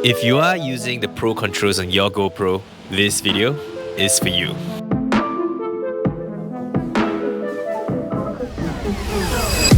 If you are using the Pro controls on your GoPro, this video is for you.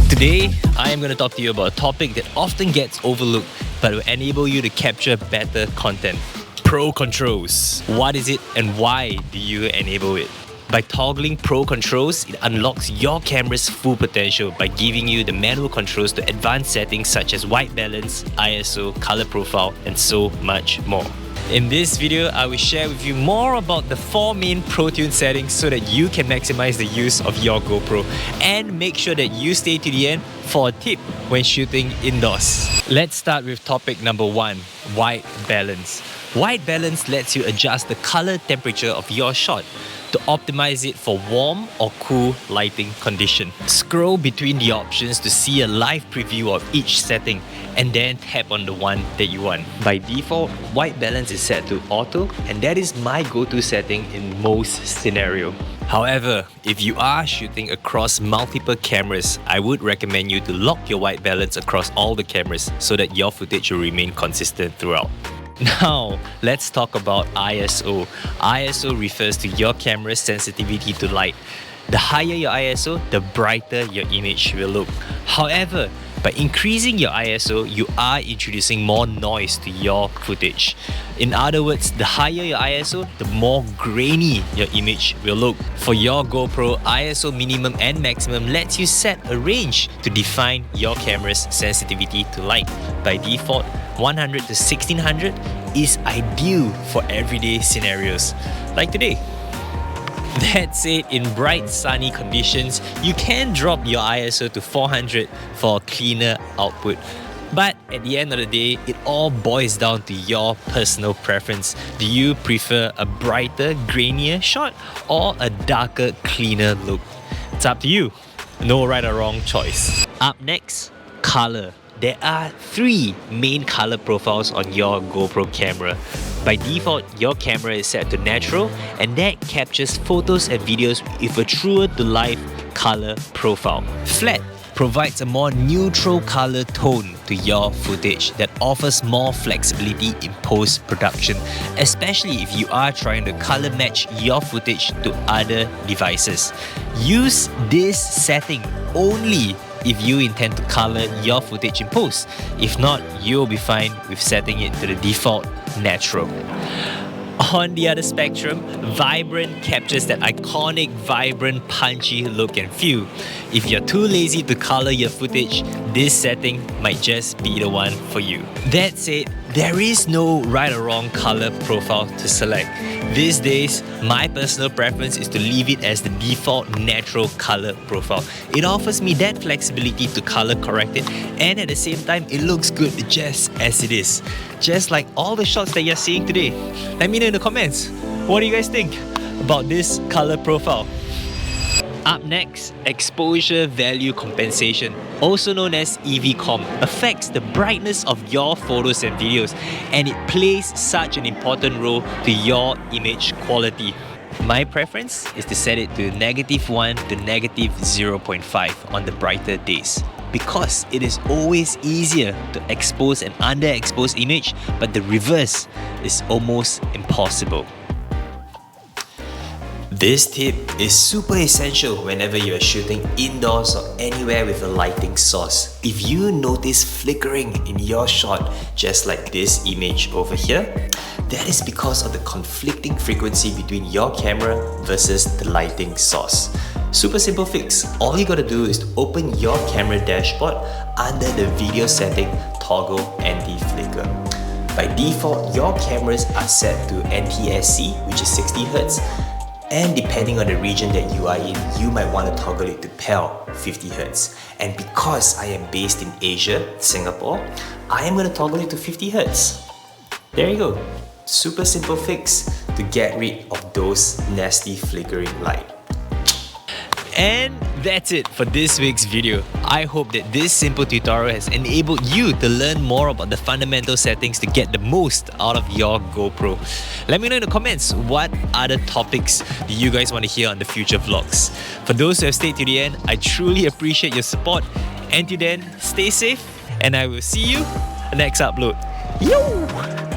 Today, I am going to talk to you about a topic that often gets overlooked but will enable you to capture better content. Pro controls. What is it and why do you enable it? By toggling Pro controls, it unlocks your camera's full potential by giving you the manual controls to advanced settings such as white balance, ISO, color profile, and so much more. In this video, I will share with you more about the 4 main Pro Tune settings so that you can maximize the use of your GoPro and make sure that you stay to the end for a tip when shooting indoors. Let's start with topic number 1, white balance. White balance lets you adjust the color temperature of your shot to optimize it for warm or cool lighting condition. Scroll between the options to see a live preview of each setting and then tap on the one that you want. By default, white balance is set to auto, and that is my go-to setting in most scenarios. However, if you are shooting across multiple cameras, I would recommend you to lock your white balance across all the cameras so that your footage will remain consistent throughout. Now, let's talk about ISO. ISO refers to your camera's sensitivity to light. The higher your ISO, the brighter your image will look. However, by increasing your ISO, you are introducing more noise to your footage. In other words, the higher your ISO, the more grainy your image will look. For your GoPro, ISO minimum and maximum lets you set a range to define your camera's sensitivity to light. By default, 100 to 1600 is ideal for everyday scenarios, like today. That said, in bright sunny conditions, you can drop your ISO to 400 for a cleaner output. But at the end of the day, it all boils down to your personal preference. Do you prefer a brighter, grainier shot or a darker, cleaner look? It's up to you. No right or wrong choice. Up next, color. There are 3 main color profiles on your GoPro camera. By default, your camera is set to natural, and that captures photos and videos with a truer to life color profile. Flat provides a more neutral color tone to your footage that offers more flexibility in post-production, especially if you are trying to color match your footage to other devices. Use this setting only if you intend to color your footage in post. If not, you'll be fine with setting it to the default natural. On the other spectrum, vibrant captures that iconic, vibrant, punchy look and feel. If you're too lazy to color your footage, this setting might just be the one for you. That said, there is no right or wrong color profile to select. These days, my personal preference is to leave it as the default natural color profile. It offers me that flexibility to color correct it, and at the same time, it looks good just as it is. Just like all the shots that you're seeing today. Let me know in the comments, what do you guys think about this color profile? Up next, exposure value compensation, also known as EVCOM, affects the brightness of your photos and videos, and it plays such an important role to your image quality. My preference is to set it to -1 to -0.5 on the brighter days, because it is always easier to expose an underexposed image, but the reverse is almost impossible. This tip is super essential whenever you are shooting indoors or anywhere with a lighting source. If you notice flickering in your shot, just like this image over here, that is because of the conflicting frequency between your camera versus the lighting source. Super simple fix. All you gotta do is to open your camera dashboard under the video setting, toggle anti-flicker. By default, your cameras are set to NTSC, which is 60 Hz. And depending on the region that you are in, you might want to toggle it to PAL 50 Hz. And because I am based in Asia, Singapore, I am going to toggle it to 50 Hz. There you go. Super simple fix to get rid of those nasty flickering light. And that's it for this week's video. I hope that this simple tutorial has enabled you to learn more about the fundamental settings to get the most out of your GoPro. Let me know in the comments what other topics do you guys want to hear on the future vlogs. For those who have stayed to the end, I truly appreciate your support. Until then, stay safe and I will see you next upload. Yo!